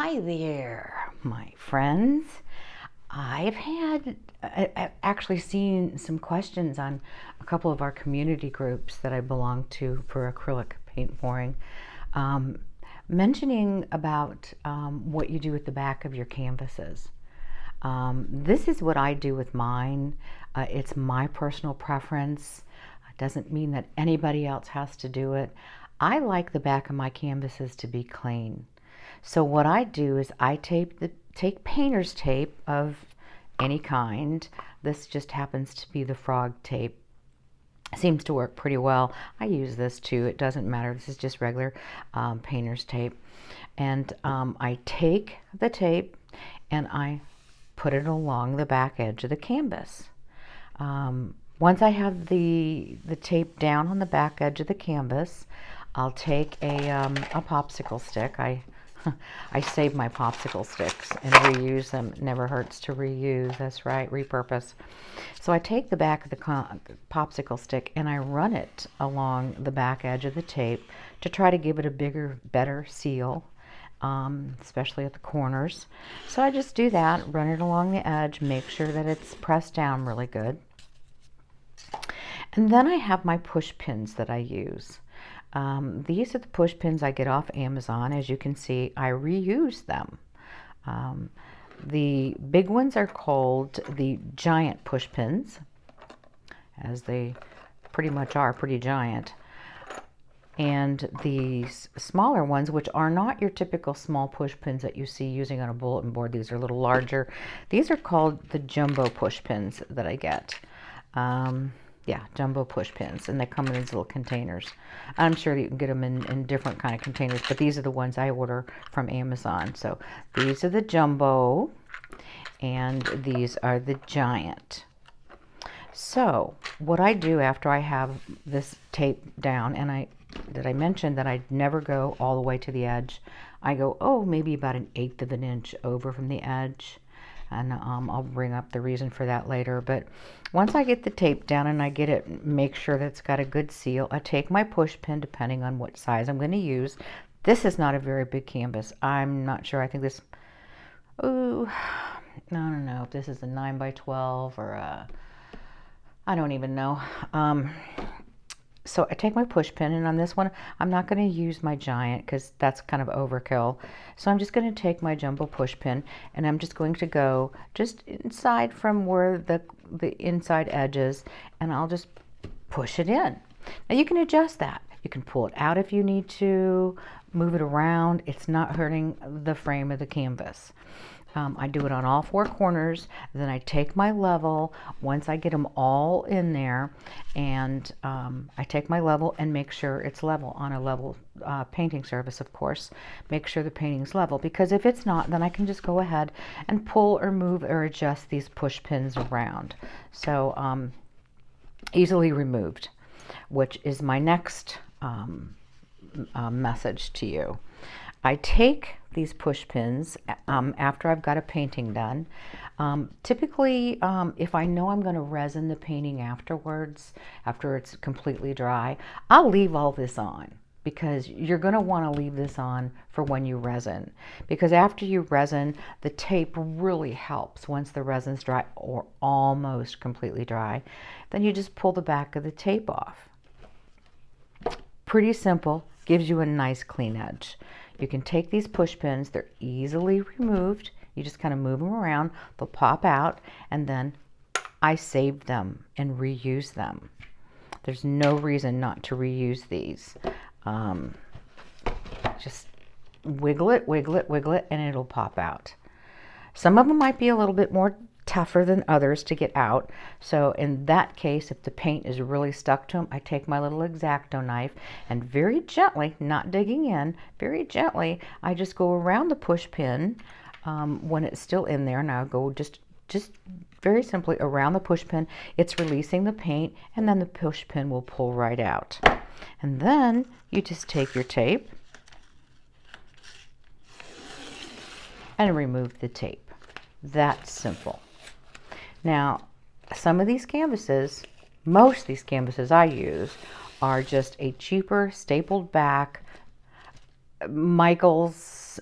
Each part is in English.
Hi there, my friends. I've actually seen some questions on a couple of our community groups that I belong to for acrylic paint pouring, um, mentioning about what you do with the back of your canvases. This is what I do with mine. It's my personal preference. It doesn't mean that anybody else has to do it. I like the back of my canvases to be clean. So what I do is I take painter's tape of any kind. This just happens to be the frog tape. Seems to work pretty well. I use this too. It doesn't matter. This is just regular painter's tape. And I take the tape and I put it along the back edge of the canvas. Once I have the tape down on the back edge of the canvas, I'll take a popsicle stick. I save my popsicle sticks and reuse them. It never hurts to reuse. That's right, repurpose. So I take the back of the popsicle stick and I run it along the back edge of the tape to try to give it a bigger, better seal, especially at the corners. So I just do that, run it along the edge, make sure that it's pressed down really good. And then I have my push pins that I use. These are the push pins I get off Amazon. As you can see, I reuse them. The big ones are called the giant push pins, as they pretty much are pretty giant. And these smaller ones, which are not your typical small push pins that you see using on a bulletin board, these are a little larger. These are called the jumbo push pins that I get. Yeah, jumbo push pins, and they come in these little containers. I'm sure you can get them in different kind of containers, but these are the ones I order from Amazon. So these are the jumbo, and these are the giant. So what I do after I have this tape down, and did I mention that I never go all the way to the edge? I go, maybe about 1/8 of an inch over from the edge. And I'll bring up the reason for that later. But once I get the tape down and I get it, make sure that it's got a good seal, I take my push pin, depending on what size I'm going to use. This is not a very big canvas. I'm not sure. I think this, I don't know if this is a 9 by 12 or I don't even know. So I take my push pin, and on this one, I'm not going to use my giant because that's kind of overkill. So I'm just going to take my jumbo push pin, and I'm just going to go just inside from where the inside edge is, and I'll just push it in. Now you can adjust that. You can pull it out if you need to, move it around. It's not hurting the frame of the canvas. I do it on all 4 corners. Then I take my level once I get them all in there, and I take my level and make sure it's level on a level painting surface, of course. Make sure the painting's level, because if it's not, then I can just go ahead and pull or move or adjust these push pins around. So easily removed, which is my next message to you. I take these push pins after I've got a painting done. Typically, if I know I'm going to resin the painting afterwards, after it's completely dry, I'll leave all this on, because you're going to want to leave this on for when you resin. Because after you resin, the tape really helps once the resin's dry or almost completely dry. Then you just pull the back of the tape off. Pretty simple, gives you a nice clean edge. You can take these push pins, they're easily removed. You just kind of move them around, they'll pop out, and then I save them and reuse them. There's no reason not to reuse these. Just wiggle it, wiggle it, wiggle it, and it'll pop out. Some of them might be a little bit more tougher than others to get out. So in that case, if the paint is really stuck to them, I take my little X-Acto knife and very gently, not digging in, very gently, I just go around the push pin when it's still in there. Now go just very simply around the push pin. It's releasing the paint, and then the push pin will pull right out. And then you just take your tape and remove the tape. That's simple. Now, some of these canvases, most of these canvases I use, are just a cheaper stapled back Michaels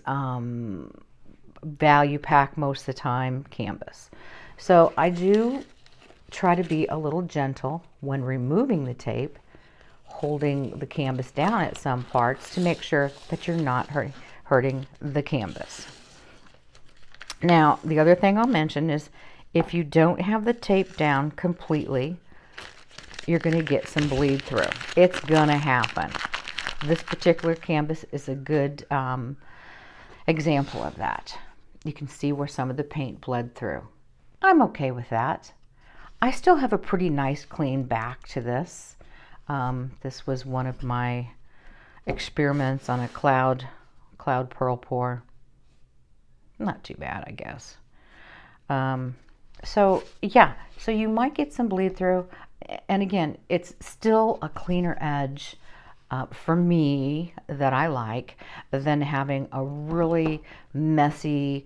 value pack most of the time canvas. So I do try to be a little gentle when removing the tape, holding the canvas down at some parts to make sure that you're not hurting the canvas. Now, the other thing I'll mention is if you don't have the tape down completely, you're going to get some bleed through. It's going to happen. This particular canvas is a good example of that. You can see where some of the paint bled through. I'm okay with that. I still have a pretty nice clean back to this. This was one of my experiments on a cloud pearl pour. Not too bad, I guess. So yeah, so you might get some bleed through. And again, it's still a cleaner edge for me that I like than having a really messy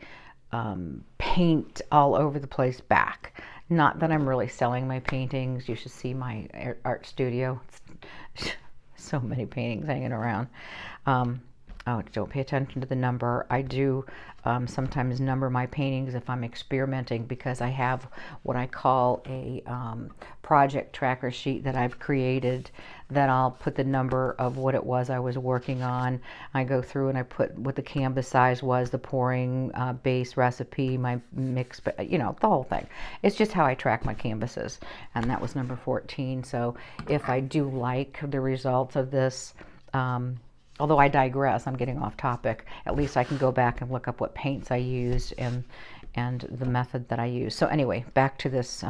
paint all over the place back. Not that I'm really selling my paintings. You should see my art studio. It's so many paintings hanging around. Oh, don't pay attention to the number. I do sometimes number my paintings if I'm experimenting, because I have what I call a project tracker sheet that I've created that I'll put the number of what it was I was working on. I go through and I put what the canvas size was, the pouring base recipe, my mix, you know, the whole thing. It's just how I track my canvases. And that was number 14. So if I do like the results of this, although I digress, I'm getting off topic, at least I can go back and look up what paints I used and the method that I use. So anyway, back to this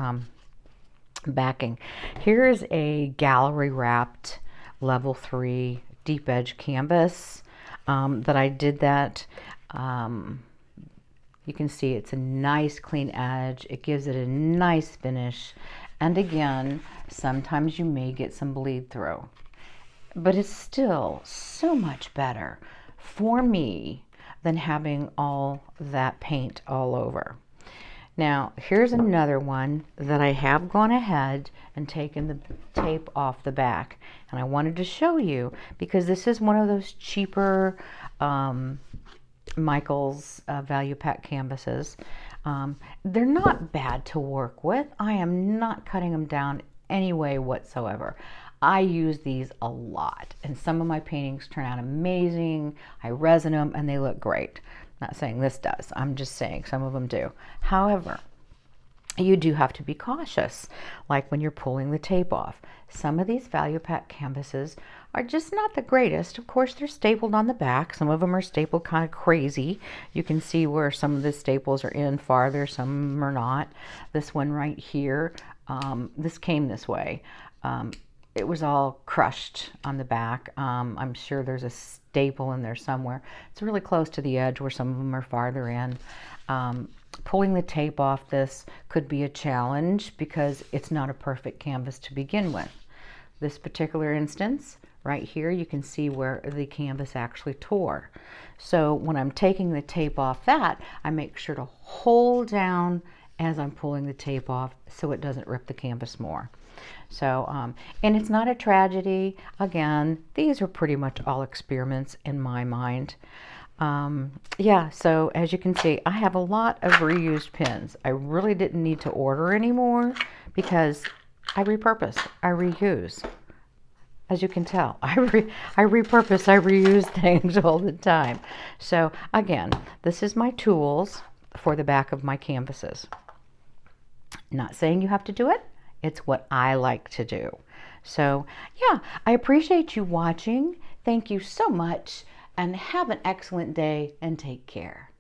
backing. Here's a gallery wrapped level 3 deep edge canvas that I did that. You can see it's a nice clean edge. It gives it a nice finish. And again, sometimes you may get some bleed through. But it's still so much better for me than having all that paint all over. Now, here's another one that I have gone ahead and taken the tape off the back. And I wanted to show you because this is one of those cheaper Michaels value pack canvases. They're not bad to work with. I am not cutting them down any way whatsoever. I use these a lot, and some of my paintings turn out amazing. I resin them and they look great. Not saying this does, I'm just saying some of them do. However, you do have to be cautious, like when you're pulling the tape off. Some of these value pack canvases are just not the greatest. Of course, they're stapled on the back. Some of them are stapled kind of crazy. You can see where some of the staples are in farther, some are not. This one right here, this came this way. It was all crushed on the back. I'm sure there's a staple in there somewhere. It's really close to the edge where some of them are farther in. Pulling the tape off this could be a challenge because it's not a perfect canvas to begin with. This particular instance, right here, you can see where the canvas actually tore. So when I'm taking the tape off that, I make sure to hold down as I'm pulling the tape off so it doesn't rip the canvas more. So, and it's not a tragedy. Again, these are pretty much all experiments in my mind. Yeah, so as you can see, I have a lot of reused pins. I really didn't need to order anymore because I repurpose, I reuse. As you can tell, I repurpose, I reuse things all the time. So again, this is my tools for the back of my canvases. Not saying you have to do it. It's what I like to do. So yeah, I appreciate you watching. Thank you so much and have an excellent day and take care.